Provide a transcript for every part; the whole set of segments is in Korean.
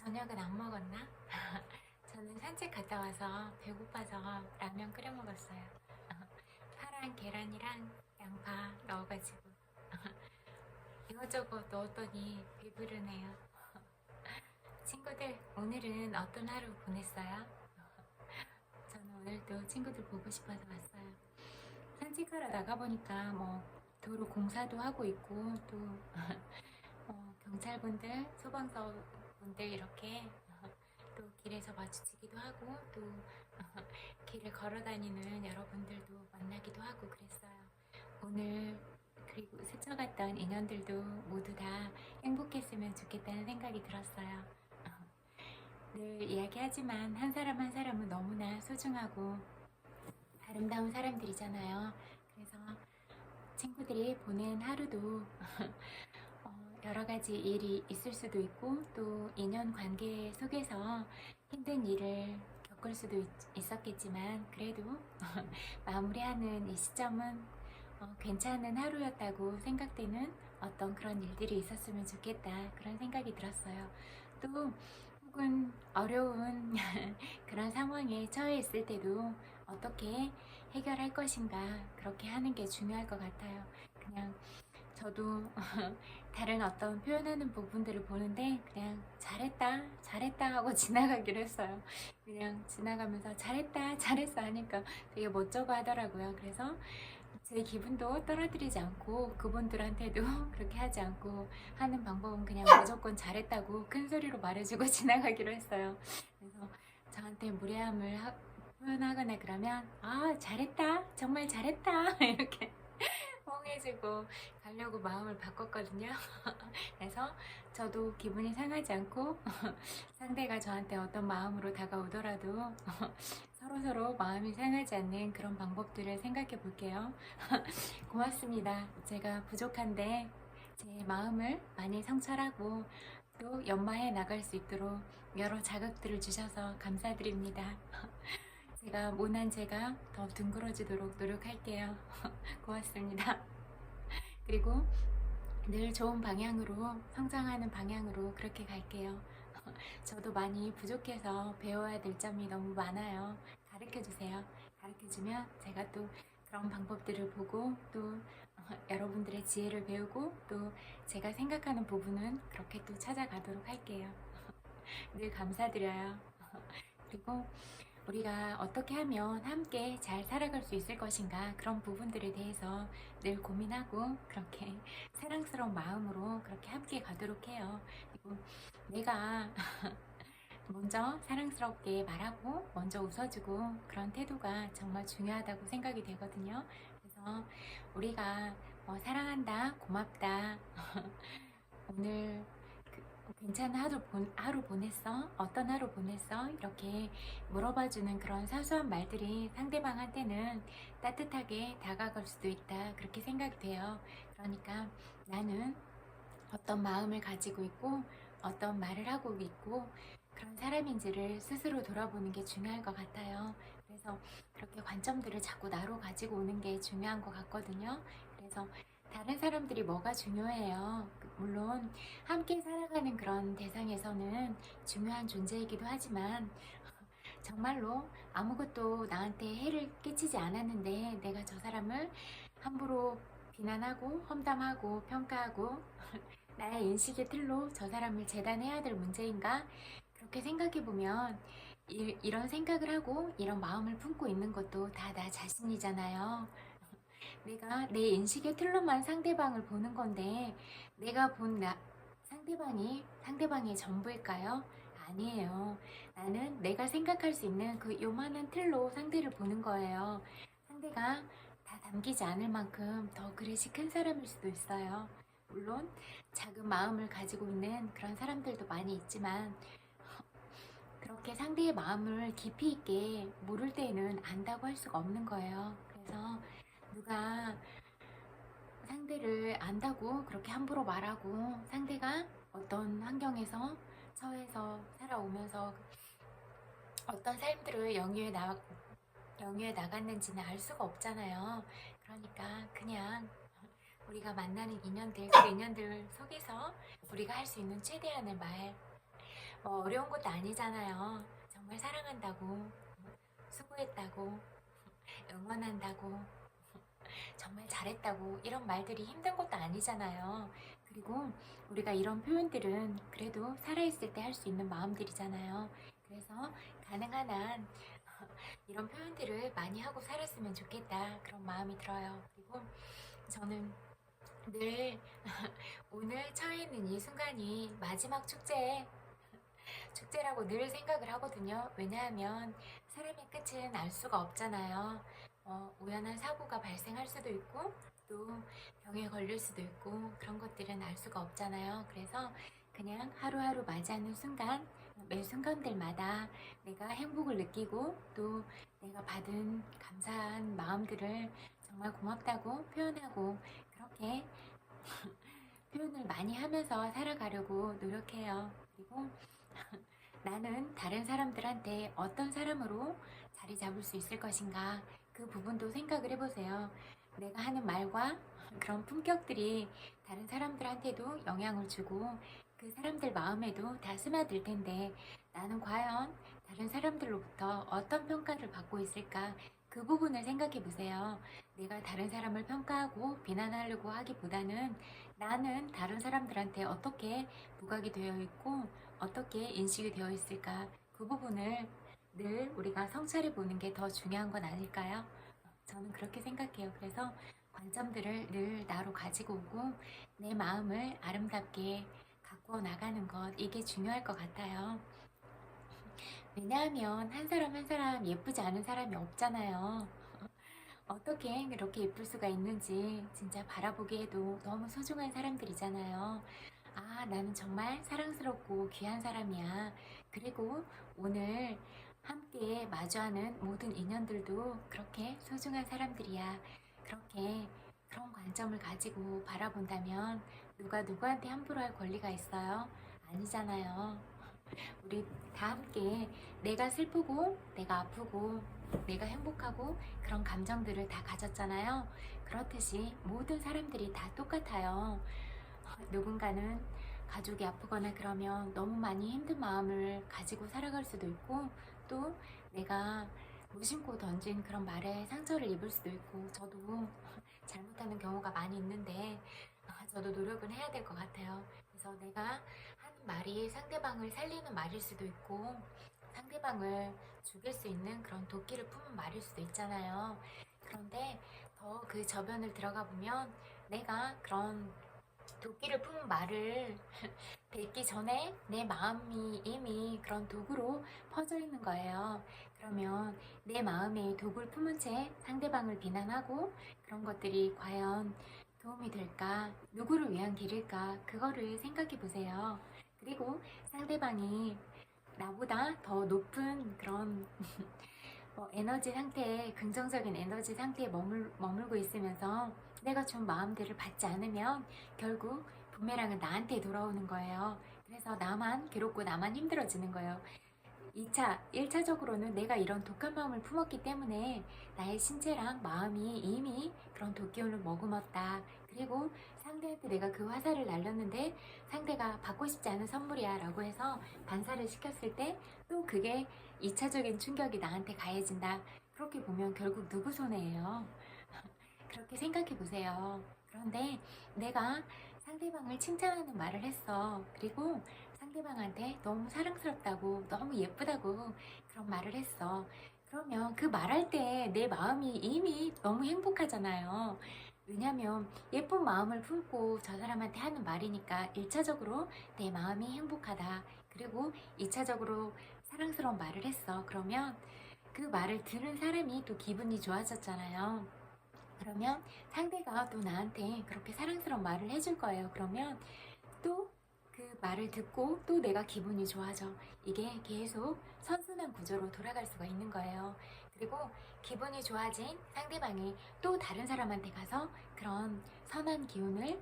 저녁은 안 먹었나? 저는 산책 갔다 와서 배고파서 라면 끓여 먹었어요. 파랑 계란이랑 양파 넣어가지고 이것저것 넣었더니 배부르네요. 친구들, 오늘은 어떤 하루 보냈어요? 저는 오늘도 친구들 보고 싶어서 왔어요. 산책하러 나가보니까 도로 공사도 하고 있고 또 경찰분들, 소방서분들 이렇게 또 길에서 마주치기도 하고 또 길을 걸어 다니는 여러분들도 만나기도 하고 그랬어요. 오늘 그리고 스쳐갔던 인연들도 모두 다 행복했으면 좋겠다는 생각이 들었어요. 늘 이야기하지만 한 사람 한 사람은 너무나 소중하고 아름다운 사람들이잖아요. 그래서 친구들이 보낸 하루도 여러 가지 일이 있을 수도 있고 또 인연 관계 속에서 힘든 일을 겪을 수도 있었겠지만 그래도 마무리하는 이 시점은 괜찮은 하루였다고 생각되는 어떤 그런 일들이 있었으면 좋겠다 그런 생각이 들었어요. 또 혹은 어려운 그런 상황에 처해 있을 때도 어떻게 해결할 것인가 그렇게 하는 게 중요할 것 같아요. 그냥 저도 다른 어떤 표현하는 부분들을 보는데 그냥 잘했다 잘했다 하고 지나가기로 했어요. 그냥 지나가면서 잘했다 잘했어 하니까 되게 멋져가 하더라고요. 그래서 제 기분도 떨어뜨리지 않고 그분들한테도 그렇게 하지 않고 하는 방법은 그냥 무조건 잘했다고 큰 소리로 말해주고 지나가기로 했어요. 그래서 저한테 무례함을 표현하거나 그러면 잘했다 정말 잘했다 이렇게 뽕해주고 가려고 마음을 바꿨거든요. 그래서 저도 기분이 상하지 않고 상대가 저한테 어떤 마음으로 다가오더라도 서로서로 마음이 상하지 않는 그런 방법들을 생각해 볼게요. 고맙습니다. 제가 부족한데 제 마음을 많이 성찰하고 또 연마해 나갈 수 있도록 여러 자극들을 주셔서 감사드립니다. 제가 모난 제가 더 둥그러지도록 노력할게요. 고맙습니다. 그리고 늘 좋은 방향으로 성장하는 방향으로 그렇게 갈게요. 저도 많이 부족해서 배워야 될 점이 너무 많아요. 가르쳐주세요. 가르쳐주면 제가 또 그런 방법들을 보고 또 여러분들의 지혜를 배우고 또 제가 생각하는 부분은 그렇게 또 찾아가도록 할게요. 늘 감사드려요. 그리고 우리가 어떻게 하면 함께 잘 살아갈 수 있을 것인가 그런 부분들에 대해서 늘 고민하고 그렇게 사랑스러운 마음으로 그렇게 함께 가도록 해요. 그리고 내가 먼저 사랑스럽게 말하고 먼저 웃어주고 그런 태도가 정말 중요하다고 생각이 되거든요. 그래서 우리가 사랑한다, 고맙다, 오늘 괜찮은 하루 보냈어? 어떤 하루 보냈어? 이렇게 물어봐주는 그런 사소한 말들이 상대방한테는 따뜻하게 다가갈 수도 있다. 그렇게 생각이 돼요. 그러니까 나는 어떤 마음을 가지고 있고 어떤 말을 하고 있고 그런 사람인지를 스스로 돌아보는 게 중요할 것 같아요. 그래서 그렇게 관점들을 자꾸 나로 가지고 오는 게 중요한 것 같거든요. 그래서 다른 사람들이 뭐가 중요해요. 물론 함께 살아가는 그런 대상에서는 중요한 존재이기도 하지만 정말로 아무것도 나한테 해를 끼치지 않았는데 내가 저 사람을 함부로 비난하고 험담하고 평가하고 나의 인식의 틀로 저 사람을 재단해야 될 문제인가? 그렇게 생각해보면 이런 생각을 하고 이런 마음을 품고 있는 것도 다 나 자신이잖아요. 내가 내 인식의 틀로만 상대방을 보는 건데 내가 본 상대방이 상대방의 전부일까요? 아니에요. 나는 내가 생각할 수 있는 그 요만한 틀로 상대를 보는 거예요. 상대가 다 담기지 않을 만큼 더 그릇이 큰 사람일 수도 있어요. 물론 작은 마음을 가지고 있는 그런 사람들도 많이 있지만 그렇게 상대의 마음을 깊이 있게 모를 때에는 안다고 할 수가 없는 거예요. 그래서 누가 상대를 안다고 그렇게 함부로 말하고 상대가 어떤 환경에서 처해서 살아오면서 어떤 삶들을 영위해 나갔는지는 알 수가 없잖아요. 그러니까 그냥 우리가 만나는 인연들, 그 인연들 속에서 우리가 할 수 있는 최대한의 뭐 어려운 것도 아니잖아요. 정말 사랑한다고, 수고했다고, 응원한다고, 정말 잘했다고 이런 말들이 힘든 것도 아니잖아요. 그리고 우리가 이런 표현들은 그래도 살아있을 때 할 수 있는 마음들이잖아요. 그래서 가능한 한 이런 표현들을 많이 하고 살았으면 좋겠다 그런 마음이 들어요. 그리고 저는 늘 오늘 처해 있는 이 순간이 마지막 축제라고 늘 생각을 하거든요. 왜냐하면 사람의 끝은 알 수가 없잖아요. 우연한 사고가 발생할 수도 있고 또 병에 걸릴 수도 있고 그런 것들은 알 수가 없잖아요. 그래서 그냥 하루하루 맞이하는 순간 매 순간들마다 내가 행복을 느끼고 또 내가 받은 감사한 마음들을 정말 고맙다고 표현하고 그렇게 표현을 많이 하면서 살아가려고 노력해요. 그리고 나는 다른 사람들한테 어떤 사람으로 자리 잡을 수 있을 것인가 그 부분도 생각을 해보세요. 내가 하는 말과 그런 품격들이 다른 사람들한테도 영향을 주고 그 사람들 마음에도 다 스며들 텐데 나는 과연 다른 사람들로부터 어떤 평가를 받고 있을까 그 부분을 생각해 보세요. 내가 다른 사람을 평가하고 비난하려고 하기보다는 나는 다른 사람들한테 어떻게 부각이 되어 있고 어떻게 인식이 되어 있을까 그 부분을 늘 우리가 성찰해 보는 게 더 중요한 건 아닐까요? 저는 그렇게 생각해요. 그래서 관점들을 늘 나로 가지고 오고 내 마음을 아름답게 가꾸어 나가는 것 이게 중요할 것 같아요. 왜냐하면 한 사람 한 사람 예쁘지 않은 사람이 없잖아요. 어떻게 그렇게 예쁠 수가 있는지 진짜 바라보기에도 너무 소중한 사람들이잖아요. 아, 나는 정말 사랑스럽고 귀한 사람이야. 그리고 오늘 함께 마주하는 모든 인연들도 그렇게 소중한 사람들이야. 그렇게 그런 관점을 가지고 바라본다면 누가 누구한테 함부로 할 권리가 있어요? 아니잖아요. 우리 다 함께 내가 슬프고 내가 아프고 내가 행복하고 그런 감정들을 다 가졌잖아요. 그렇듯이 모든 사람들이 다 똑같아요. 누군가는 가족이 아프거나 그러면 너무 많이 힘든 마음을 가지고 살아갈 수도 있고 또 내가 무심코 던진 그런 말에 상처를 입을 수도 있고 저도 잘못하는 경우가 많이 있는데 저도 노력은 해야 될 것 같아요. 그래서 내가 하는 말이 상대방을 살리는 말일 수도 있고 상대방을 죽일 수 있는 그런 도끼를 품은 말일 수도 있잖아요. 그런데 더 그 저변을 들어가 보면 내가 그런 도끼를 품은 말을 뱉기 전에 내 마음이 이미 그런 독으로 퍼져 있는 거예요. 그러면 내 마음에 독을 품은 채 상대방을 비난하고 그런 것들이 과연 도움이 될까? 누구를 위한 길일까? 그거를 생각해 보세요. 그리고 상대방이 나보다 더 높은 그런 에너지 상태에 긍정적인 에너지 상태에 머물고 있으면서 내가 준 마음들을 받지 않으면 결국 부메랑은 나한테 돌아오는 거예요. 그래서 나만 괴롭고 나만 힘들어지는 거예요. 1차적으로는 내가 이런 독한 마음을 품었기 때문에 나의 신체랑 마음이 이미 그런 독기운을 머금었다. 그리고 상대한테 내가 그 화살을 날렸는데 상대가 받고 싶지 않은 선물이야 라고 해서 반사를 시켰을 때 또 그게 2차적인 충격이 나한테 가해진다. 그렇게 보면 결국 누구 손해예요? 그렇게 생각해 보세요. 그런데 내가 상대방을 칭찬하는 말을 했어. 그리고 상대방한테 너무 사랑스럽다고, 너무 예쁘다고 그런 말을 했어. 그러면 그 말할 때 내 마음이 이미 너무 행복하잖아요. 왜냐면 예쁜 마음을 품고 저 사람한테 하는 말이니까 1차적으로 내 마음이 행복하다. 그리고 2차적으로 사랑스러운 말을 했어. 그러면 그 말을 들은 사람이 또 기분이 좋아졌잖아요. 그러면 상대가 또 나한테 그렇게 사랑스러운 말을 해줄 거예요. 그러면 또 그 말을 듣고 또 내가 기분이 좋아져. 이게 계속 선순환 구조로 돌아갈 수가 있는 거예요. 그리고 기분이 좋아진 상대방이 또 다른 사람한테 가서 그런 선한 기운을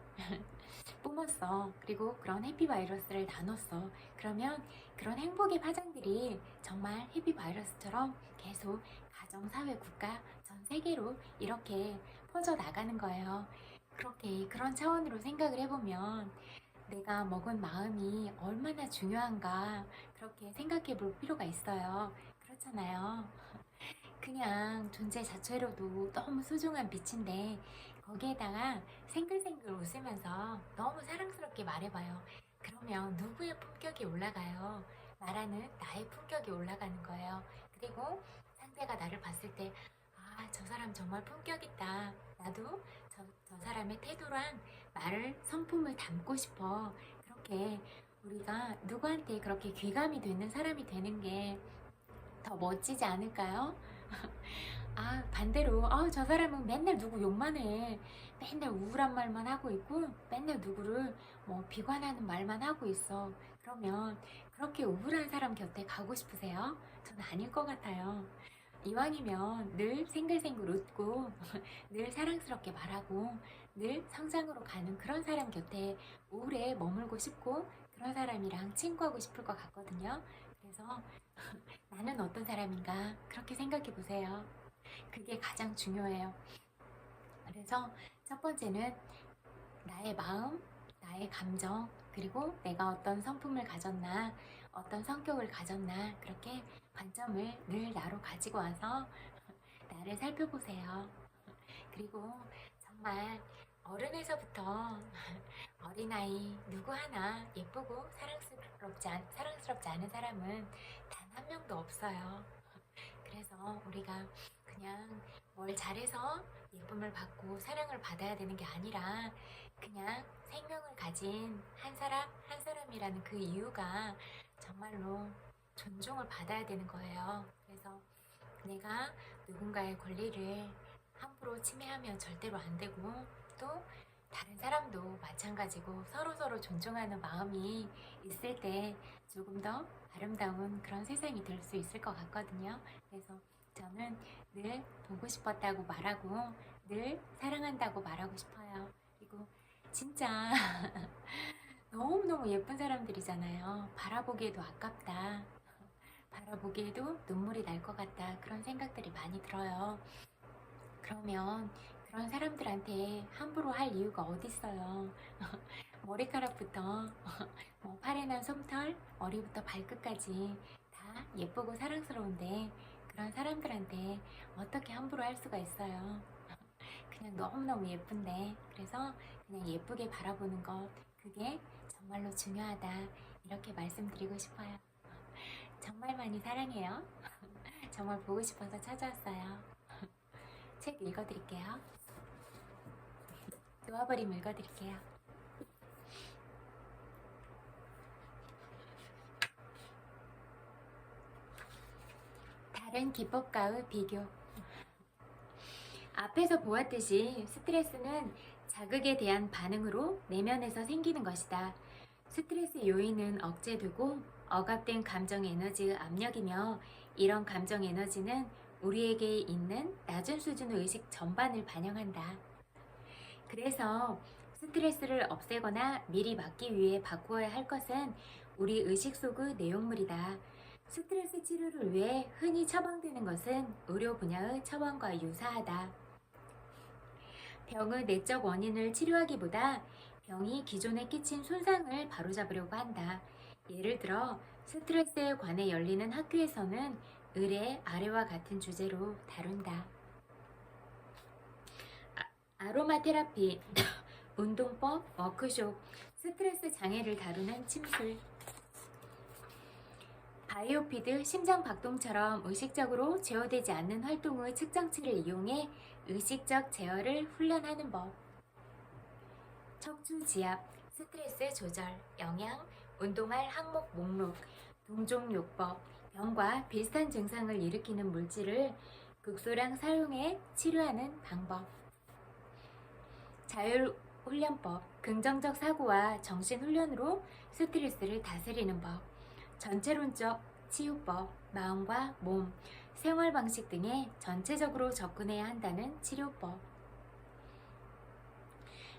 뿜었어. 그리고 그런 해피바이러스를 나눴어. 그러면 그런 행복의 파장들이 정말 해피바이러스처럼 계속 가정, 사회, 국가, 전 세계로 이렇게 퍼져 나가는 거예요. 그렇게 그런 차원으로 생각을 해보면 내가 먹은 마음이 얼마나 중요한가 그렇게 생각해 볼 필요가 있어요. 그렇잖아요. 그냥 존재 자체로도 너무 소중한 빛인데 거기에다가 생글생글 웃으면서 너무 사랑스럽게 말해봐요. 그러면 누구의 품격이 올라가요? 말하는 나의 품격이 올라가는 거예요. 그리고 상대가 나를 봤을 때 아, 저 사람 정말 품격 있다. 나도 저 사람의 태도랑 말을 성품을 담고 싶어. 그렇게 우리가 누구한테 그렇게 귀감이 되는 사람이 되는 게 더 멋지지 않을까요? 아, 반대로, 아, 저 사람은 맨날 누구 욕만 해. 맨날 우울한 말만 하고 있고, 맨날 누구를 뭐 비관하는 말만 하고 있어. 그러면 그렇게 우울한 사람 곁에 가고 싶으세요? 전 아닐 것 같아요. 이왕이면 늘 생글생글 웃고, 늘 사랑스럽게 말하고, 늘 성장으로 가는 그런 사람 곁에 오래 머물고 싶고, 그런 사람이랑 친구하고 싶을 것 같거든요. 그래서 나는 어떤 사람인가 그렇게 생각해 보세요. 그게 가장 중요해요. 그래서 첫 번째는 나의 마음, 나의 감정, 그리고 내가 어떤 성품을 가졌나, 어떤 성격을 가졌나, 그렇게 관점을 늘 나로 가지고 와서 나를 살펴보세요. 그리고 정말 어른에서부터 어린아이 누구 하나 예쁘고 사랑스럽지 않은 사람은 단 한 명도 없어요. 그래서 우리가 그냥 뭘 잘해서 예쁨을 받고 사랑을 받아야 되는 게 아니라 그냥 생명을 가진 한 사람이라는 그 이유가 정말로 존중을 받아야 되는 거예요. 그래서 내가 누군가의 권리를 함부로 침해하면 절대로 안 되고 또 다른 사람도 마찬가지고 서로서로 존중하는 마음이 있을 때 조금 더 아름다운 그런 세상이 될 수 있을 것 같거든요. 그래서 저는 늘 보고 싶었다고 말하고 늘 사랑한다고 말하고 싶어요. 그리고 진짜 너무너무 예쁜 사람들이잖아요. 바라보기에도 아깝다. 바라보기에도 눈물이 날 것 같다. 그런 생각들이 많이 들어요. 그러면 그런 사람들한테 함부로 할 이유가 어딨어요. 머리카락부터 뭐 팔에 난 솜털, 머리부터 발끝까지 다 예쁘고 사랑스러운데 그런 사람들한테 어떻게 함부로 할 수가 있어요. 그냥 너무너무 예쁜데 그래서 그냥 예쁘게 바라보는 것 그게 정말로 중요하다 이렇게 말씀드리고 싶어요. 정말 많이 사랑해요. 정말 보고 싶어서 찾아왔어요. 책 읽어드릴게요. 놓아버리면 읽어드릴게요. 다른 기법과의 비교. 앞에서 보았듯이 스트레스는 자극에 대한 반응으로 내면에서 생기는 것이다. 스트레스 요인은 억제되고 억압된 감정 에너지의 압력이며 이런 감정 에너지는 우리에게 있는 낮은 수준의 의식 전반을 반영한다. 그래서 스트레스를 없애거나 미리 막기 위해 바꾸어야 할 것은 우리 의식 속의 내용물이다. 스트레스 치료를 위해 흔히 처방되는 것은 의료 분야의 처방과 유사하다. 병의 내적 원인을 치료하기보다 병이 기존에 끼친 손상을 바로잡으려고 한다. 예를 들어 스트레스에 관해 열리는 학교에서는 의례 아래와 같은 주제로 다룬다. 아로마 테라피, 운동법, 워크숍, 스트레스 장애를 다루는 침술. 바이오피드 심장박동처럼 의식적으로 제어되지 않는 활동의 측정치를 이용해 의식적 제어를 훈련하는 법. 척추지압, 스트레스 조절, 영양, 운동할 항목 목록, 동종요법, 병과 비슷한 증상을 일으키는 물질을 극소량 사용해 치료하는 방법. 자율훈련법, 긍정적 사고와 정신훈련으로 스트레스를 다스리는 법. 전체론적 치유법, 마음과 몸, 생활방식 등에 전체적으로 접근해야 한다는 치료법.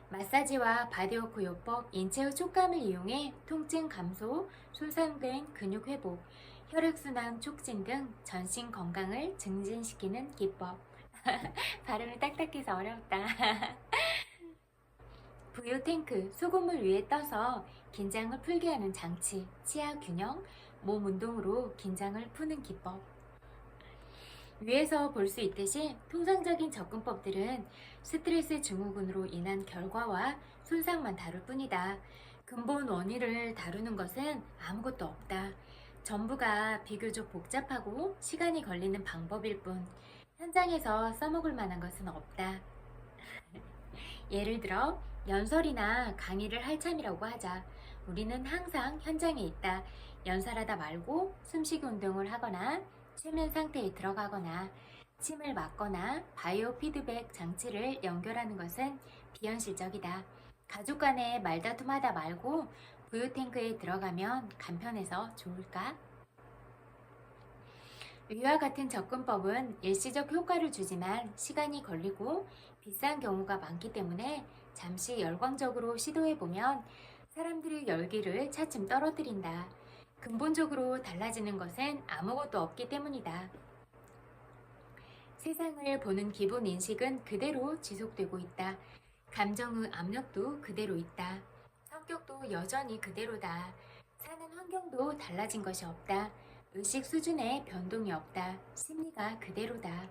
마사지와 바디워크 요법, 인체의 촉감을 이용해 통증 감소, 손상된 근육 회복, 혈액순환 촉진 등 전신 건강을 증진시키는 기법. 발음이 딱딱해서 어렵다. 부유 탱크, 소금물 위에 떠서 긴장을 풀게 하는 장치, 치아 균형, 몸 운동으로 긴장을 푸는 기법. 위에서 볼 수 있듯이 통상적인 접근법들은 스트레스 증후군으로 인한 결과와 손상만 다룰 뿐이다. 근본 원인을 다루는 것은 아무것도 없다. 전부가 비교적 복잡하고 시간이 걸리는 방법일 뿐 현장에서 써먹을 만한 것은 없다. 예를 들어 연설이나 강의를 할 참이라고 하자. 우리는 항상 현장에 있다. 연설하다 말고 숨쉬기 운동을 하거나 최면 상태에 들어가거나 침을 맞거나 바이오 피드백 장치를 연결하는 것은 비현실적이다. 가족 간에 말다툼하다 말고 부유 탱크에 들어가면 간편해서 좋을까? 위와 같은 접근법은 일시적 효과를 주지만 시간이 걸리고 비싼 경우가 많기 때문에 잠시 열광적으로 시도해보면 사람들의 열기를 차츰 떨어뜨린다. 근본적으로 달라지는 것은 아무것도 없기 때문이다. 세상을 보는 기본 인식은 그대로 지속되고 있다. 감정의 압력도 그대로 있다. 성격도 여전히 그대로다. 사는 환경도 달라진 것이 없다. 의식 수준에 변동이 없다. 심리가 그대로다.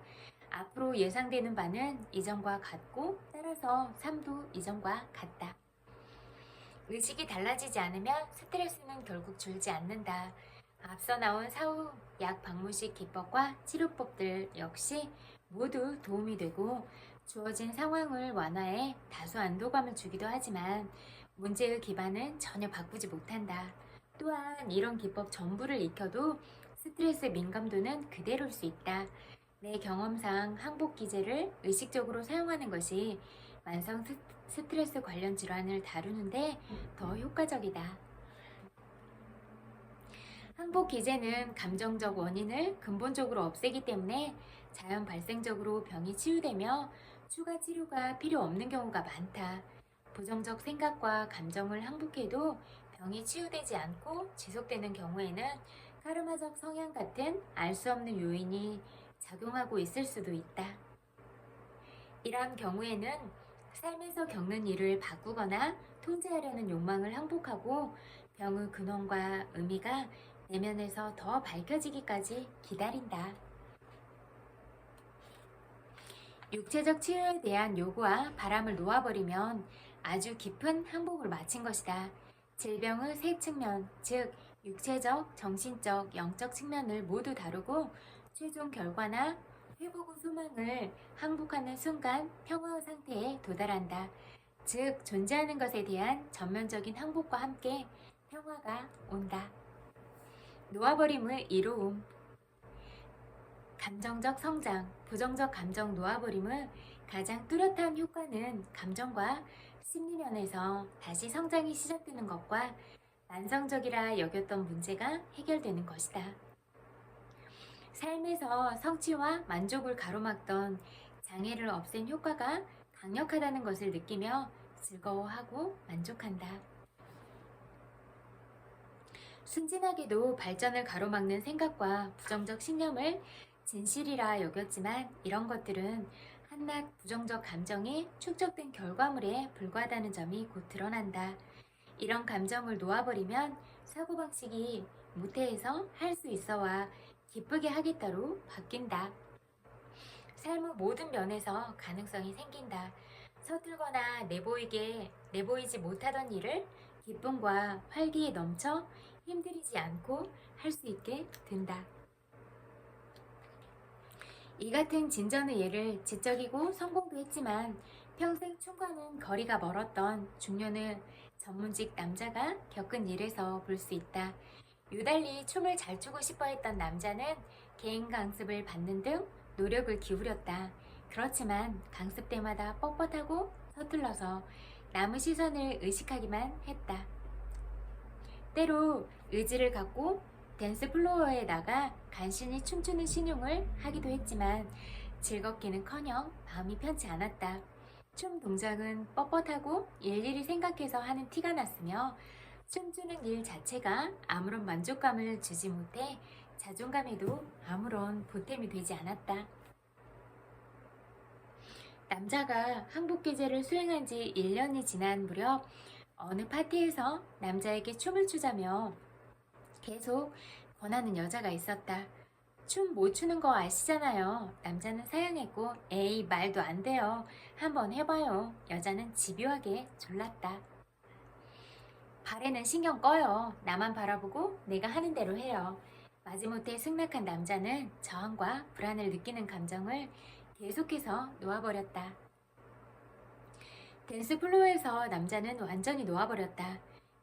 앞으로 예상되는 바는 이전과 같고 따라서 삶도 이전과 같다. 의식이 달라지지 않으면 스트레스는 결국 줄지 않는다. 앞서 나온 사후 약 방무식 기법과 치료법들 역시 모두 도움이 되고 주어진 상황을 완화해 다소 안도감을 주기도 하지만 문제의 기반은 전혀 바꾸지 못한다. 또한 이런 기법 전부를 익혀도 스트레스 민감도는 그대로일 수 있다. 내 경험상 항복 기제를 의식적으로 사용하는 것이 만성 스트레스 관련 질환을 다루는데 더 효과적이다. 항복 기제는 감정적 원인을 근본적으로 없애기 때문에 자연 발생적으로 병이 치유되며 추가 치료가 필요 없는 경우가 많다. 부정적 생각과 감정을 항복해도 병이 치유되지 않고 지속되는 경우에는 카르마적 성향 같은 알 수 없는 요인이 작용하고 있을 수도 있다. 이런 경우에는 삶에서 겪는 일을 바꾸거나 통제하려는 욕망을 항복하고 병의 근원과 의미가 내면에서 더 밝혀지기까지 기다린다. 육체적 치유에 대한 요구와 바람을 놓아버리면 아주 깊은 항복을 마친 것이다. 질병의 세 측면, 즉 육체적, 정신적, 영적 측면을 모두 다루고 최종 결과나 회복의 소망을 항복하는 순간 평화의 상태에 도달한다. 즉 존재하는 것에 대한 전면적인 항복과 함께 평화가 온다. 놓아버림의 이로움. 감정적 성장, 부정적 감정 놓아버림의 가장 뚜렷한 효과는 감정과 심리면에서 다시 성장이 시작되는 것과 만성적이라 여겼던 문제가 해결되는 것이다. 삶에서 성취와 만족을 가로막던 장애를 없앤 효과가 강력하다는 것을 느끼며 즐거워하고 만족한다. 순진하게도 발전을 가로막는 생각과 부정적 신념을 진실이라 여겼지만 이런 것들은 한낱 부정적 감정에 축적된 결과물에 불과하다는 점이 곧 드러난다. 이런 감정을 놓아버리면 사고방식이 무태해서 할 수 있어와 기쁘게 하겠다로 바뀐다. 삶의 모든 면에서 가능성이 생긴다. 서툴거나 내보이지 못하던 일을 기쁨과 활기에 넘쳐 힘들이지 않고 할 수 있게 된다. 이 같은 진전의 예를 지적이고 성공도 했지만 평생 춤과는 거리가 멀었던 중년의 전문직 남자가 겪은 일에서 볼 수 있다. 유달리 춤을 잘 추고 싶어 했던 남자는 개인 강습을 받는 등 노력을 기울였다. 그렇지만 강습 때마다 뻣뻣하고 서툴러서 남의 시선을 의식하기만 했다. 때로 의지를 갖고 댄스 플로어에 나가 간신히 춤추는 신용을 하기도 했지만 즐겁기는커녕 마음이 편치 않았다. 춤 동작은 뻣뻣하고 일일이 생각해서 하는 티가 났으며 춤추는 일 자체가 아무런 만족감을 주지 못해 자존감에도 아무런 보탬이 되지 않았다. 남자가 항복기제를 수행한 지 1년이 지난 무렵 어느 파티에서 남자에게 춤을 추자며 계속 권하는 여자가 있었다. 춤 못 추는 거 아시잖아요. 남자는 사양했고 에이 말도 안 돼요. 한번 해봐요. 여자는 집요하게 졸랐다. 발에는 신경 꺼요. 나만 바라보고 내가 하는 대로 해요. 마지못해 승낙한 남자는 저항과 불안을 느끼는 감정을 계속해서 놓아버렸다. 댄스 플로어에서 남자는 완전히 놓아버렸다.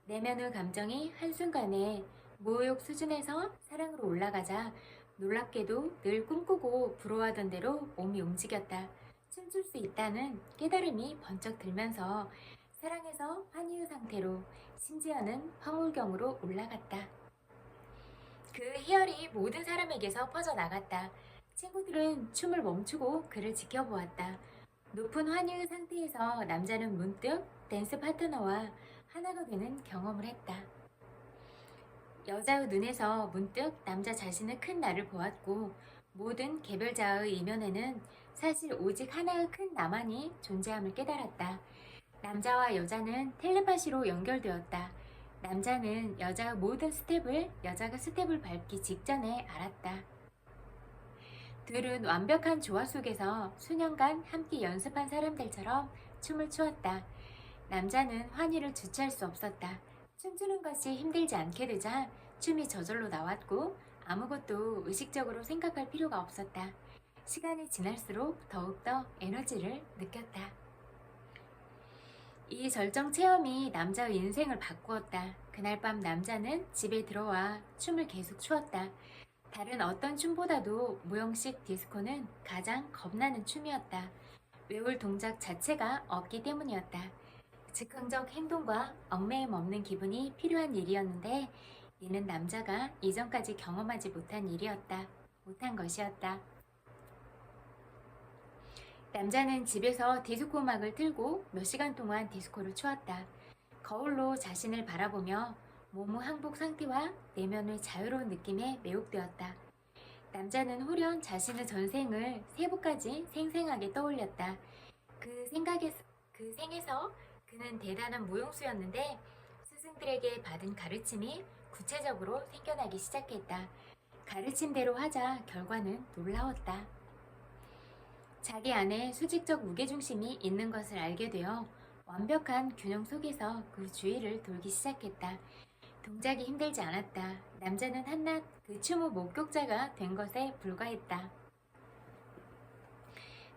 내면의 감정이 한순간에 모욕 수준에서 사랑으로 올라가자 놀랍게도 늘 꿈꾸고 부러워하던 대로 몸이 움직였다. 춤출 수 있다는 깨달음이 번쩍 들면서 사랑에서 환희의 상태로 심지어는 황홀경으로 올라갔다. 그 희열이 모든 사람에게서 퍼져나갔다. 친구들은 춤을 멈추고 그를 지켜보았다. 높은 환희의 상태에서 남자는 문득 댄스 파트너와 하나가 되는 경험을 했다. 여자의 눈에서 문득 남자 자신의 큰 나를 보았고 모든 개별 자아의 이면에는 사실 오직 하나의 큰 나만이 존재함을 깨달았다. 남자와 여자는 텔레파시로 연결되었다. 남자는 여자의 모든 스텝을 여자가 스텝을 밟기 직전에 알았다. 둘은 완벽한 조화 속에서 수년간 함께 연습한 사람들처럼 춤을 추었다. 남자는 환희를 주체할 수 없었다. 춤추는 것이 힘들지 않게 되자 춤이 저절로 나왔고 아무것도 의식적으로 생각할 필요가 없었다. 시간이 지날수록 더욱더 에너지를 느꼈다. 이 절정 체험이 남자의 인생을 바꾸었다. 그날 밤 남자는 집에 들어와 춤을 계속 추었다. 다른 어떤 춤보다도 무형식 디스코는 가장 겁나는 춤이었다. 외울 동작 자체가 없기 때문이었다. 즉흥적 행동과 얽매임 없는 기분이 필요한 일이었는데 이는 남자가 이전까지 경험하지 못한 것이었다. 남자는 집에서 디스코 음악을 틀고 몇 시간 동안 디스코를 추었다. 거울로 자신을 바라보며 몸의 항복 상태와 내면의 자유로운 느낌에 매혹되었다. 남자는 홀연 자신의 전생을 세부까지 생생하게 떠올렸다. 그 생에서 그는 대단한 무용수였는데 스승들에게 받은 가르침이 구체적으로 생겨나기 시작했다. 가르침대로 하자 결과는 놀라웠다. 자기 안에 수직적 무게중심이 있는 것을 알게 되어 완벽한 균형 속에서 그 주위를 돌기 시작했다. 동작이 힘들지 않았다. 남자는 한낱 그 춤의 목격자가 된 것에 불과했다.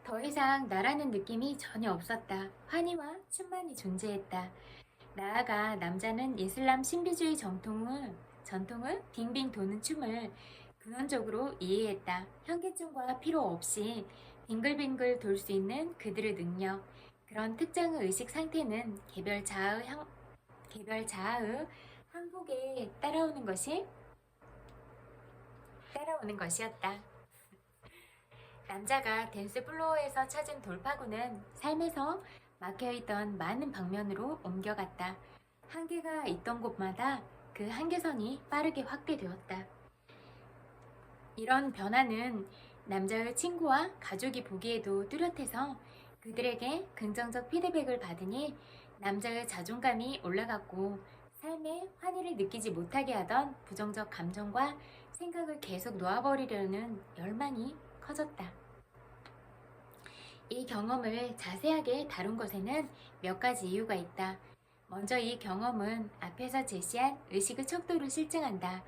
더 이상 나라는 느낌이 전혀 없었다. 환희와 춤만이 존재했다. 나아가 남자는 이슬람 신비주의 전통을 빙빙 도는 춤을 근원적으로 이해했다. 현기증과 필요 없이 빙글빙글 돌 수 있는 그들의 능력, 그런 특정의 의식 상태는 개별 자아의 항복에 따라오는 것이었다. 남자가 댄스 플로어에서 찾은 돌파구는 삶에서 막혀있던 많은 방면으로 옮겨갔다. 한계가 있던 곳마다 그 한계선이 빠르게 확대되었다. 이런 변화는 남자의 친구와 가족이 보기에도 뚜렷해서 그들에게 긍정적 피드백을 받으니 남자의 자존감이 올라갔고 삶에 환희를 느끼지 못하게 하던 부정적 감정과 생각을 계속 놓아버리려는 열망이 커졌다. 이 경험을 자세하게 다룬 것에는 몇 가지 이유가 있다. 먼저 이 경험은 앞에서 제시한 의식의 척도를 실증한다.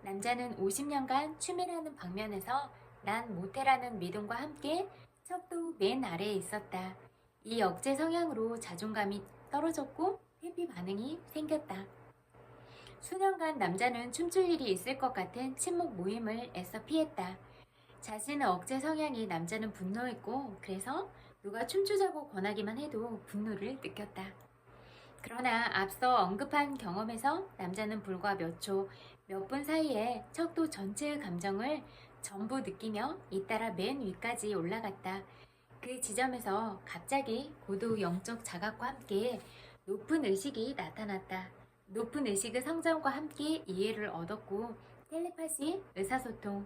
남자는 50년간 춤이라는 방면에서 난 못해라는 믿음과 함께 척도 맨 아래에 있었다. 이 억제 성향으로 자존감이 떨어졌고 회피 반응이 생겼다. 수년간 남자는 춤출 일이 있을 것 같은 친목 모임을 애써 피했다. 자신의 억제 성향이 남자는 분노했고 그래서 누가 춤추자고 권하기만 해도 분노를 느꼈다. 그러나 앞서 언급한 경험에서 남자는 불과 몇 초, 몇 분 사이에 척도 전체의 감정을 전부 느끼며 잇따라 맨 위까지 올라갔다. 그 지점에서 갑자기 고도 영적 자각과 함께 높은 의식이 나타났다. 높은 의식의 성장과 함께 이해를 얻었고 텔레파시, 의사소통,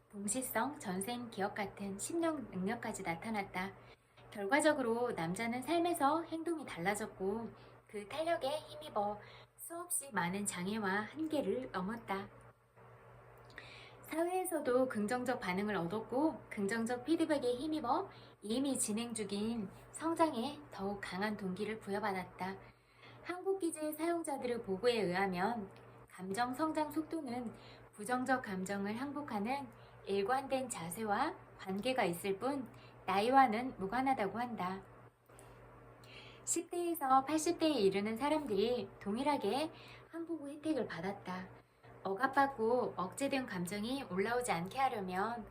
동시성, 전생 기억 같은 심령 능력까지 나타났다. 결과적으로 남자는 삶에서 행동이 달라졌고 그 탄력에 힘입어 수없이 많은 장애와 한계를 넘었다. 사회에서도 긍정적 반응을 얻었고 긍정적 피드백에 힘입어 이미 진행 중인 성장에 더욱 강한 동기를 부여받았다. 한국기재 사용자들의 보고에 의하면 감정 성장 속도는 부정적 감정을 항복하는 일관된 자세와 관계가 있을 뿐 나이와는 무관하다고 한다. 10대에서 80대에 이르는 사람들이 동일하게 항복 혜택을 받았다. 억압받고 억제된 감정이 올라오지 않게 하려면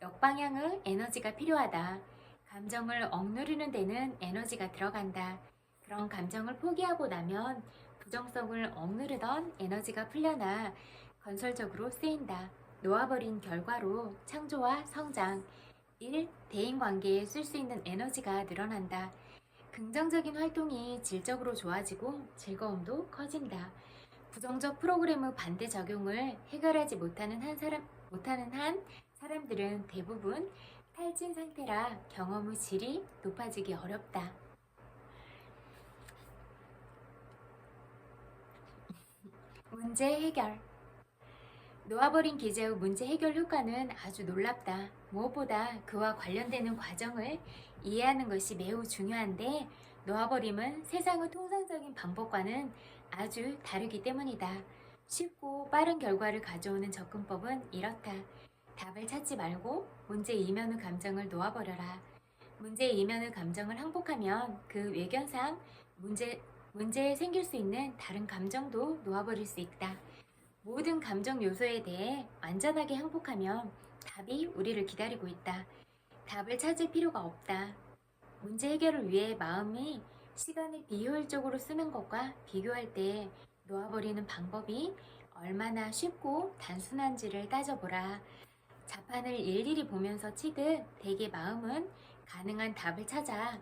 역방향의 에너지가 필요하다. 감정을 억누르는 데는 에너지가 들어간다. 그런 감정을 포기하고 나면 부정성을 억누르던 에너지가 풀려나 건설적으로 쓰인다. 놓아버린 결과로 창조와 성장, 일, 대인관계에 쓸 수 있는 에너지가 늘어난다. 긍정적인 활동이 질적으로 좋아지고 즐거움도 커진다. 부정적 프로그램의 반대 작용을 해결하지 못하는 한 사람들은 대부분 탈진 상태라 경험의 질이 높아지기 어렵다. 문제 해결. 놓아버린 기제의 문제 해결 효과는 아주 놀랍다. 무엇보다 그와 관련되는 과정을 이해하는 것이 매우 중요한데 놓아버림은 세상의 통상적인 방법과는 아주 다르기 때문이다. 쉽고 빠른 결과를 가져오는 접근법은 이렇다. 답을 찾지 말고 문제 이면의 감정을 놓아버려라. 문제 이면의 감정을 항복하면 그 외견상 문제에 생길 수 있는 다른 감정도 놓아버릴 수 있다. 모든 감정 요소에 대해 완전하게 항복하면 답이 우리를 기다리고 있다. 답을 찾을 필요가 없다. 문제 해결을 위해 마음이 시간을 비효율적으로 쓰는 것과 비교할 때 놓아버리는 방법이 얼마나 쉽고 단순한지를 따져보라. 자판을 일일이 보면서 치듯 대개 마음은 가능한 답을 찾아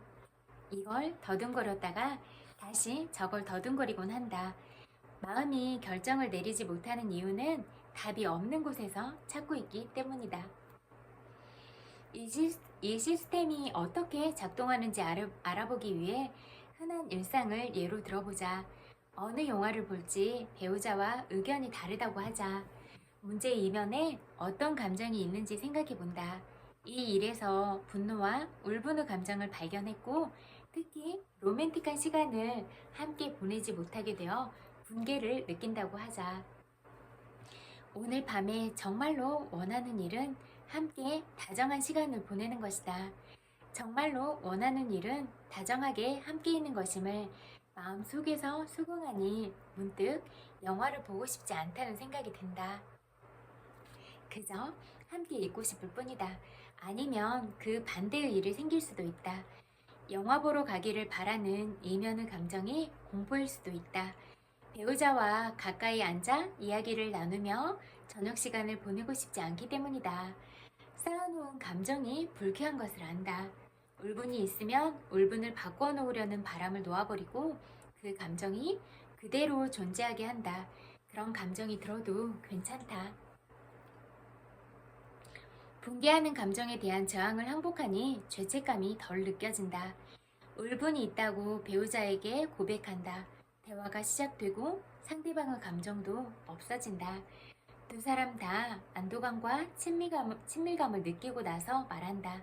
이걸 더듬거렸다가 다시 저걸 더듬거리곤 한다. 마음이 결정을 내리지 못하는 이유는 답이 없는 곳에서 찾고 있기 때문이다. 이 시스템이 어떻게 작동하는지 알아보기 위해 흔한 일상을 예로 들어보자. 어느 영화를 볼지 배우자와 의견이 다르다고 하자. 문제 이면에 어떤 감정이 있는지 생각해 본다. 이 일에서 분노와 울분의 감정을 발견했고 특히 로맨틱한 시간을 함께 보내지 못하게 되어 분개를 느낀다고 하자. 오늘 밤에 정말로 원하는 일은 함께 다정한 시간을 보내는 것이다. 정말로 원하는 일은 다정하게 함께 있는 것임을 마음속에서 수긍하니 문득 영화를 보고 싶지 않다는 생각이 든다. 그저 함께 있고 싶을 뿐이다. 아니면 그 반대의 일이 생길 수도 있다. 영화 보러 가기를 바라는 이면의 감정이 공포일 수도 있다. 배우자와 가까이 앉아 이야기를 나누며 저녁 시간을 보내고 싶지 않기 때문이다. 쌓아놓은 감정이 불쾌한 것을 안다. 울분이 있으면 울분을 바꿔놓으려는 바람을 놓아버리고 그 감정이 그대로 존재하게 한다. 그런 감정이 들어도 괜찮다. 붕괴하는 감정에 대한 저항을 항복하니 죄책감이 덜 느껴진다. 울분이 있다고 배우자에게 고백한다. 대화가 시작되고 상대방의 감정도 없어진다. 두 사람 다 안도감과 친밀감을 느끼고 나서 말한다.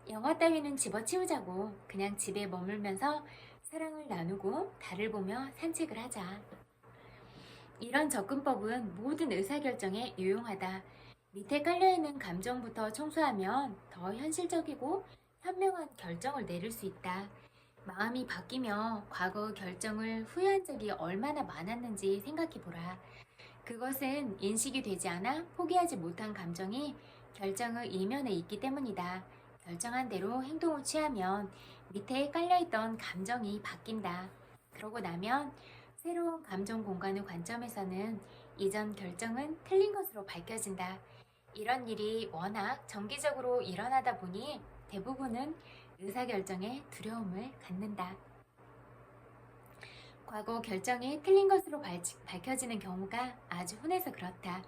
영화 따위는 집어치우자고. 그냥 집에 머물면서 사랑을 나누고 달을 보며 산책을 하자. 이런 접근법은 모든 의사결정에 유용하다. 밑에 깔려있는 감정부터 청소하면 더 현실적이고 현명한 결정을 내릴 수 있다. 마음이 바뀌며 과거 결정을 후회한 적이 얼마나 많았는지 생각해보라. 그것은 인식이 되지 않아 포기하지 못한 감정이 결정의 이면에 있기 때문이다. 결정한 대로 행동을 취하면 밑에 깔려있던 감정이 바뀐다. 그러고 나면 새로운 감정 공간의 관점에서는 이전 결정은 틀린 것으로 밝혀진다. 이런 일이 워낙 정기적으로 일어나다 보니 대부분은 의사결정에 두려움을 갖는다. 과거 결정이 틀린 것으로 밝혀지는 경우가 아주 흔해서 그렇다.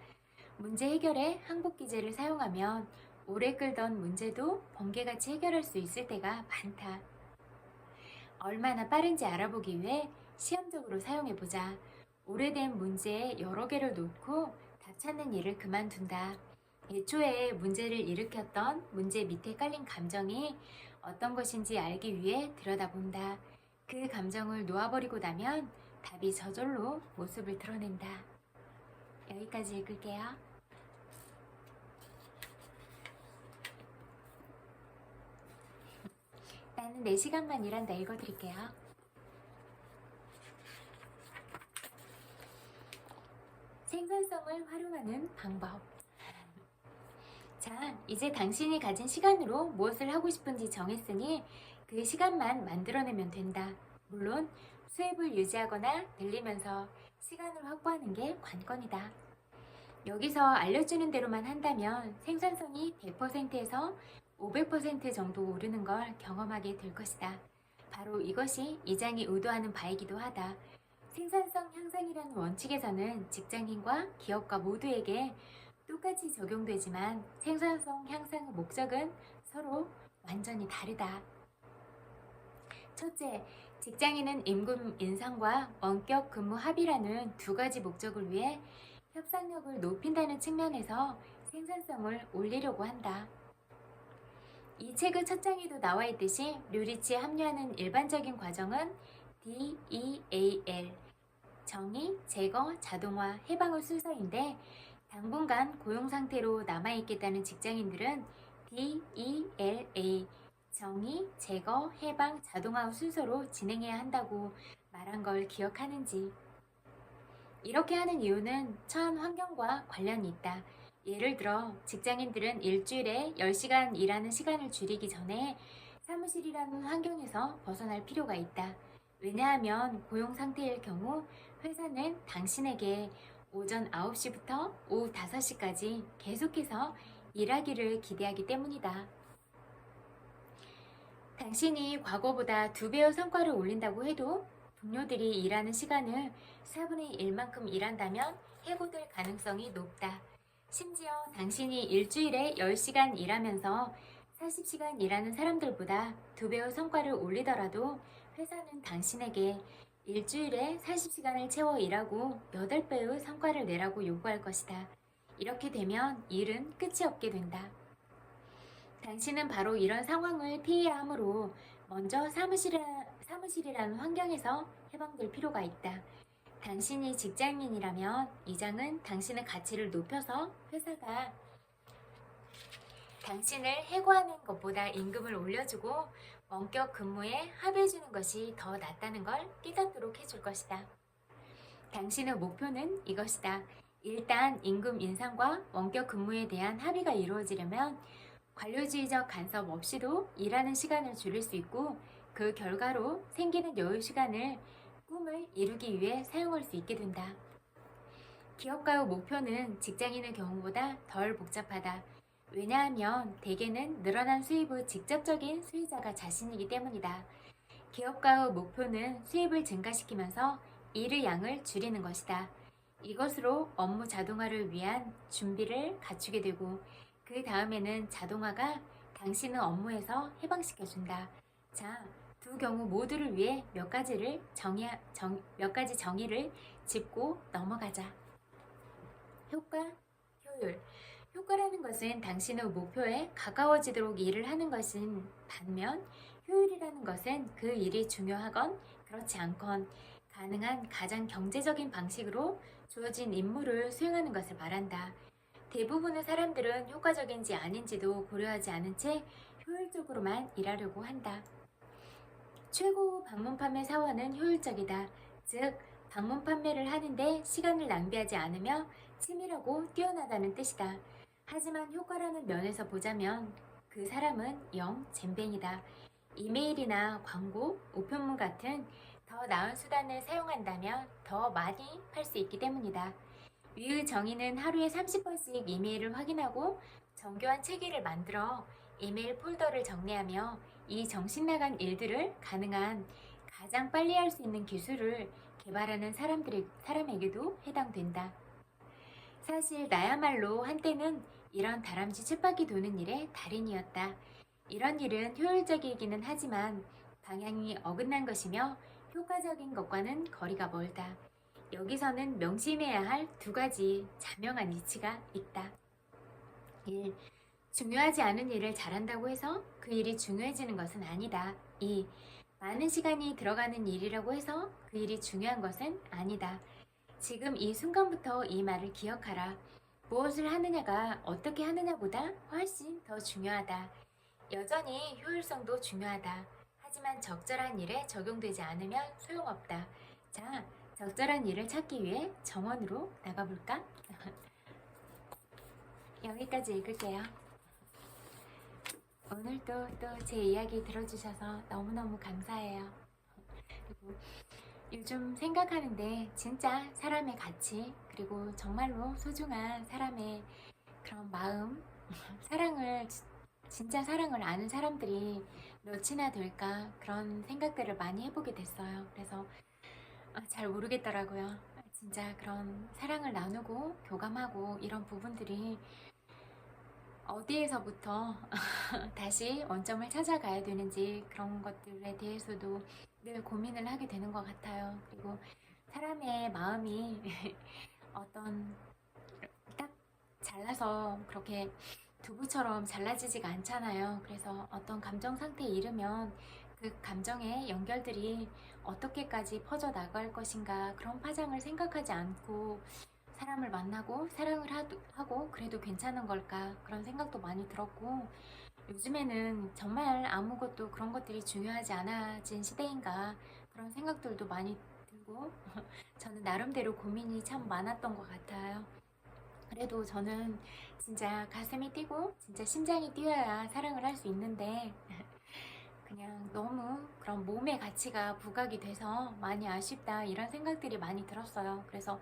문제 해결에 항복 기제를 사용하면 오래 끌던 문제도 번개같이 해결할 수 있을 때가 많다. 얼마나 빠른지 알아보기 위해 시험적으로 사용해보자. 오래된 문제에 여러 개를 놓고 답 찾는 일을 그만둔다. 애초에 문제를 일으켰던 문제 밑에 깔린 감정이 어떤 것인지 알기 위해 들여다본다. 그 감정을 놓아버리고 나면 답이 저절로 모습을 드러낸다. 여기까지 읽을게요. 나는 4시간만 일한다 읽어드릴게요. 생산성을 활용하는 방법. 자, 이제 당신이 가진 시간으로 무엇을 하고 싶은지 정했으니 그 시간만 만들어내면 된다. 물론 수입을 유지하거나 늘리면서 시간을 확보하는 게 관건이다. 여기서 알려주는 대로만 한다면 생산성이 100%에서 500% 정도 오르는 걸 경험하게 될 것이다. 바로 이것이 이 장이 의도하는 바이기도 하다. 생산성 향상이라는 원칙에서는 직장인과 기업가 모두에게 똑같이 적용되지만 생산성 향상의 목적은 서로 완전히 다르다. 첫째, 직장인은 임금 인상과 원격 근무 합의라는 두 가지 목적을 위해 협상력을 높인다는 측면에서 생산성을 올리려고 한다. 이 책의 첫 장에도 나와 있듯이 류리치에 합류하는 일반적인 과정은 DEAL, 정의, 제거, 자동화, 해방의 순서인데 당분간 고용 상태로 남아있겠다는 직장인들은 DELA, 정의, 제거, 해방, 자동화 순서로 진행해야 한다고 말한 걸 기억하는지. 이렇게 하는 이유는 처한 환경과 관련이 있다. 예를 들어 직장인들은 일주일에 10시간 일하는 시간을 줄이기 전에 사무실이라는 환경에서 벗어날 필요가 있다. 왜냐하면 고용 상태일 경우 회사는 당신에게 오전 9시부터 오후 5시까지 계속해서 일하기를 기대하기 때문이다. 당신이 과거보다 2배의 성과를 올린다고 해도 동료들이 일하는 시간을 4분의 1만큼 일한다면 해고될 가능성이 높다. 심지어 당신이 일주일에 10시간 일하면서 40시간 일하는 사람들보다 2배의 성과를 올리더라도 회사는 당신에게 일주일에 40시간을 채워 일하고 8배의 성과를 내라고 요구할 것이다. 이렇게 되면 일은 끝이 없게 된다. 당신은 바로 이런 상황을 피해야 하므로 먼저 사무실이라는 환경에서 해방될 필요가 있다. 당신이 직장인이라면 이 장은 당신의 가치를 높여서 회사가 당신을 해고하는 것보다 임금을 올려주고 원격 근무에 합의해주는 것이 더 낫다는 걸 깨닫도록 해줄 것이다. 당신의 목표는 이것이다. 일단 임금 인상과 원격 근무에 대한 합의가 이루어지려면 관료주의적 간섭 없이도 일하는 시간을 줄일 수 있고 그 결과로 생기는 여유 시간을 꿈을 이루기 위해 사용할 수 있게 된다. 기업가의 목표는 직장인의 경우보다 덜 복잡하다. 왜냐하면 대개는 늘어난 수입의 직접적인 수혜자가 자신이기 때문이다. 기업가의 목표는 수입을 증가시키면서 일의 양을 줄이는 것이다. 이것으로 업무 자동화를 위한 준비를 갖추게 되고 그 다음에는 자동화가 당신의 업무에서 해방시켜준다. 자, 두 경우 모두를 위해 몇 가지 정의를 짚고 넘어가자. 효과, 효율. 효과라는 것은 당신의 목표에 가까워지도록 일을 하는 것인 반면 효율이라는 것은 그 일이 중요하건 그렇지 않건 가능한 가장 경제적인 방식으로 주어진 임무를 수행하는 것을 말한다. 대부분의 사람들은 효과적인지 아닌지도 고려하지 않은 채 효율적으로만 일하려고 한다. 최고 방문 판매 사원은 효율적이다. 즉, 방문 판매를 하는데 시간을 낭비하지 않으며 치밀하고 뛰어나다는 뜻이다. 하지만 효과라는 면에서 보자면 그 사람은 영 잼뱅이다. 이메일이나 광고, 우편물 같은 더 나은 수단을 사용한다면 더 많이 팔 수 있기 때문이다. 위의 정의는 하루에 30번씩 이메일을 확인하고 정교한 체계를 만들어 이메일 폴더를 정리하며 이 정신나간 일들을 가능한 가장 빨리 할 수 있는 기술을 개발하는 사람에게도 해당된다. 사실 나야말로 한때는 이런 다람쥐 쳇바퀴 도는 일의 달인이었다. 이런 일은 효율적이기는 하지만 방향이 어긋난 것이며 효과적인 것과는 거리가 멀다. 여기서는 명심해야 할 두 가지 자명한 이치가 있다. 1. 중요하지 않은 일을 잘한다고 해서 그 일이 중요해지는 것은 아니다. 2. 많은 시간이 들어가는 일이라고 해서 그 일이 중요한 것은 아니다. 지금 이 순간부터 이 말을 기억하라. 무엇을 하느냐가 어떻게 하느냐보다 훨씬 더 중요하다. 여전히 효율성도 중요하다. 하지만 적절한 일에 적용되지 않으면 소용없다. 자, 적절한 일을 찾기 위해 정원으로 나가볼까? 여기까지 읽을게요. 오늘도 또 제 이야기 들어주셔서 너무너무 감사해요. 그리고 요즘 생각하는데 진짜 사람의 가치, 그리고 정말로 소중한 사람의 그런 마음, 진짜 사랑을 아는 사람들이 몇이나 될까, 그런 생각들을 많이 해보게 됐어요. 그래서 잘 모르겠더라고요. 진짜 그런 사랑을 나누고 교감하고 이런 부분들이 어디에서부터 다시 원점을 찾아가야 되는지, 그런 것들에 대해서도 늘 고민을 하게 되는 것 같아요. 그리고 사람의 마음이 어떤 딱 잘라서 그렇게 두부처럼 잘라지지가 않잖아요. 그래서 어떤 감정 상태에 이르면 그 감정의 연결들이 어떻게까지 퍼져 나갈 것인가, 그런 파장을 생각하지 않고 사람을 만나고 사랑을 하고 그래도 괜찮은 걸까, 그런 생각도 많이 들었고, 요즘에는 정말 아무것도 그런 것들이 중요하지 않아진 시대인가, 그런 생각들도 많이 들고 저는 나름대로 고민이 참 많았던 것 같아요. 그래도 저는 진짜 가슴이 뛰고 진짜 심장이 뛰어야 사랑을 할 수 있는데 그냥 너무 그런 몸의 가치가 부각이 돼서 많이 아쉽다, 이런 생각들이 많이 들었어요. 그래서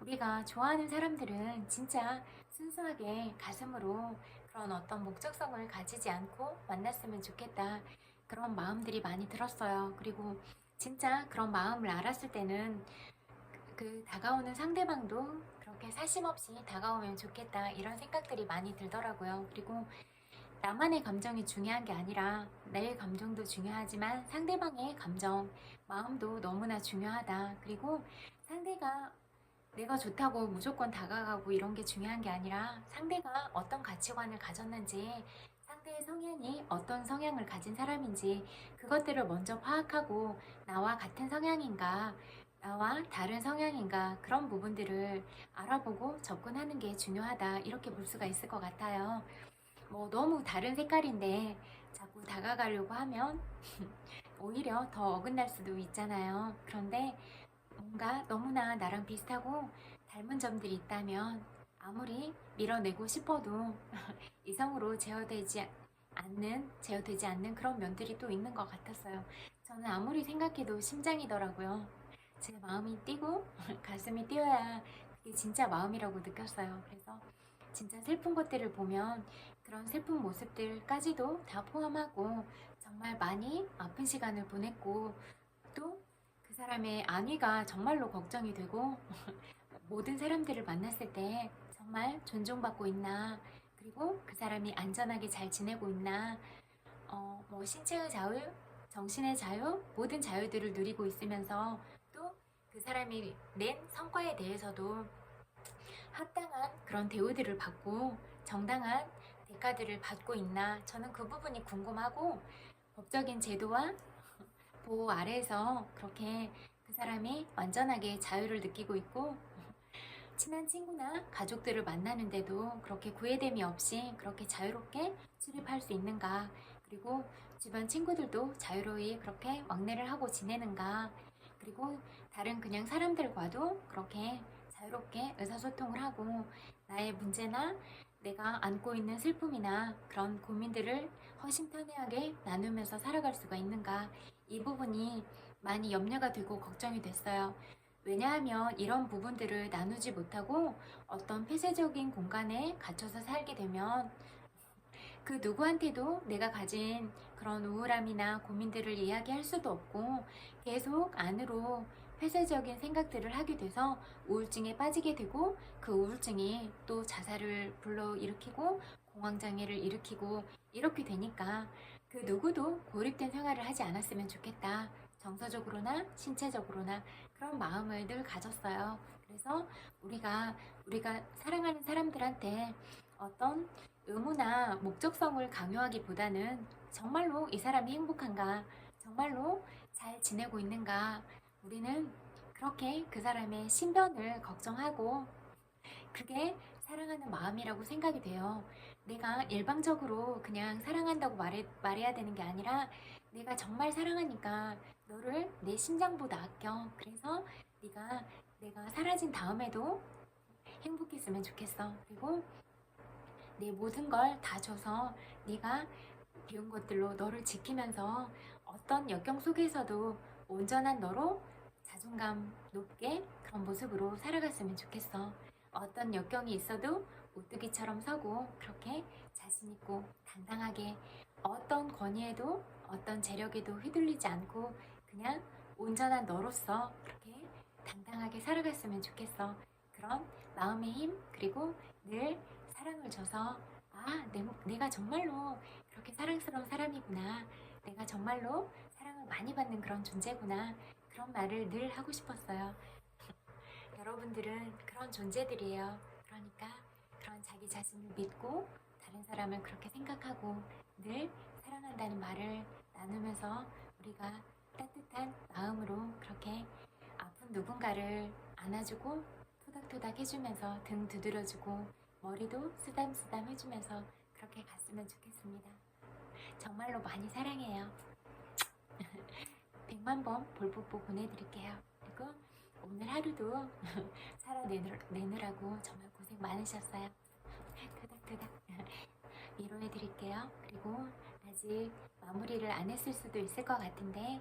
우리가 좋아하는 사람들은 진짜 순수하게 가슴으로 그런 어떤 목적성을 가지지 않고 만났으면 좋겠다, 그런 마음들이 많이 들었어요. 그리고 진짜 그런 마음을 알았을 때는 그 다가오는 상대방도 그렇게 사심없이 다가오면 좋겠다, 이런 생각들이 많이 들더라고요. 그리고 나만의 감정이 중요한 게 아니라 내 감정도 중요하지만 상대방의 감정, 마음도 너무나 중요하다. 그리고 상대가 내가 좋다고 무조건 다가가고 이런 게 중요한 게 아니라 상대가 어떤 가치관을 가졌는지, 상대의 성향이 어떤 성향을 가진 사람인지, 그것들을 먼저 파악하고 나와 같은 성향인가, 나와 다른 성향인가, 그런 부분들을 알아보고 접근하는 게 중요하다, 이렇게 볼 수가 있을 것 같아요. 뭐 너무 다른 색깔인데 자꾸 다가가려고 하면 오히려 더 어긋날 수도 있잖아요. 그런데 뭔가 너무나 나랑 비슷하고 닮은 점들이 있다면 아무리 밀어내고 싶어도 이성으로 제어되지 않는 그런 면들이 또 있는 것 같았어요. 저는 아무리 생각해도 심장이더라고요. 제 마음이 뛰고 가슴이 뛰어야 그게 진짜 마음이라고 느꼈어요. 그래서 진짜 슬픈 것들을 보면 그런 슬픈 모습들까지도 다 포함하고 정말 많이 아픈 시간을 보냈고, 또 그 사람의 안위가 정말로 걱정이 되고 모든 사람들을 만났을 때 정말 존중받고 있나, 그리고 그 사람이 안전하게 잘 지내고 있나, 뭐 신체의 자유, 정신의 자유, 모든 자유들을 누리고 있으면서 또 그 사람이 낸 성과에 대해서도 합당한 그런 대우들을 받고 정당한 대가들을 받고 있나, 저는 그 부분이 궁금하고, 법적인 제도와 보호 아래에서 그렇게 그 사람이 완전하게 자유를 느끼고 있고 친한 친구나 가족들을 만나는데도 그렇게 구애됨이 없이 그렇게 자유롭게 출입할 수 있는가, 그리고 주변 친구들도 자유로이 그렇게 왕래를 하고 지내는가, 그리고 다른 그냥 사람들과도 그렇게 자유롭게 의사소통을 하고 나의 문제나 내가 안고 있는 슬픔이나 그런 고민들을 허심탄회하게 나누면서 살아갈 수가 있는가, 이 부분이 많이 염려가 되고 걱정이 됐어요. 왜냐하면 이런 부분들을 나누지 못하고 어떤 폐쇄적인 공간에 갇혀서 살게 되면 그 누구한테도 내가 가진 그런 우울함이나 고민들을 이야기할 수도 없고 계속 안으로 폐쇄적인 생각들을 하게 돼서 우울증에 빠지게 되고 그 우울증이 또 자살을 불러일으키고 공황장애를 일으키고 이렇게 되니까 그 누구도 고립된 생활을 하지 않았으면 좋겠다. 정서적으로나 신체적으로나 그런 마음을 늘 가졌어요. 그래서 우리가 사랑하는 사람들한테 어떤 의무나 목적성을 강요하기보다는 정말로 이 사람이 행복한가, 정말로 잘 지내고 있는가, 우리는 그렇게 그 사람의 신변을 걱정하고 그게 사랑하는 마음이라고 생각이 돼요. 내가 일방적으로 그냥 사랑한다고 말해야 되는 게 아니라 내가 정말 사랑하니까 너를 내 심장보다 아껴. 그래서 내가 사라진 다음에도 행복했으면 좋겠어. 그리고 내 모든 걸 다 줘서 네가 배운 것들로 너를 지키면서 어떤 역경 속에서도 온전한 너로 자존감 높게 그런 모습으로 살아갔으면 좋겠어. 어떤 역경이 있어도 오뚜기처럼 서고 그렇게 자신있고 당당하게 어떤 권위에도 어떤 재력에도 휘둘리지 않고 그냥 온전한 너로서 그렇게 당당하게 살아갔으면 좋겠어. 그런 마음의 힘 그리고 늘 사랑을 줘서 내가 정말로 그렇게 사랑스러운 사람이구나. 내가 정말로 사랑을 많이 받는 그런 존재구나. 그런 말을 늘 하고 싶었어요. 여러분들은 그런 존재들이에요. 그러니까 그런 자기 자신을 믿고 다른 사람을 그렇게 생각하고 늘 사랑한다는 말을 나누면서 우리가 따뜻한 마음으로 그렇게 아픈 누군가를 안아주고 토닥토닥 해주면서 등 두드려주고 머리도 쓰담쓰담 해주면서 그렇게 갔으면 좋겠습니다. 정말로 많이 사랑해요. 100만 번 볼뽀뽀 보내드릴게요. 그리고 오늘 하루도 살아내느라고 정말 고생 많으셨어요. 토닥토닥 위로해드릴게요. 그리고 아직 마무리를 안 했을 수도 있을 것 같은데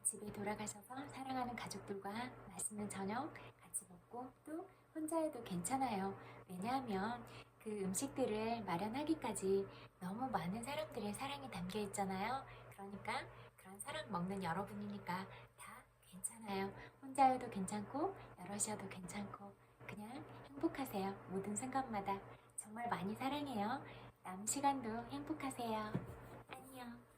집에 돌아가셔서 사랑하는 가족들과 맛있는 저녁 같이 먹고 또 혼자 해도 괜찮아요. 왜냐하면 그 음식들을 마련하기까지 너무 많은 사람들의 사랑이 담겨 있잖아요. 그러니까 그런 사랑 먹는 여러분이니까 다 괜찮아요. 혼자여도 괜찮고 여럿이어도 괜찮고 그냥 행복하세요. 모든 순간마다 정말 많이 사랑해요. 남은 시간도 행복하세요. 안녕.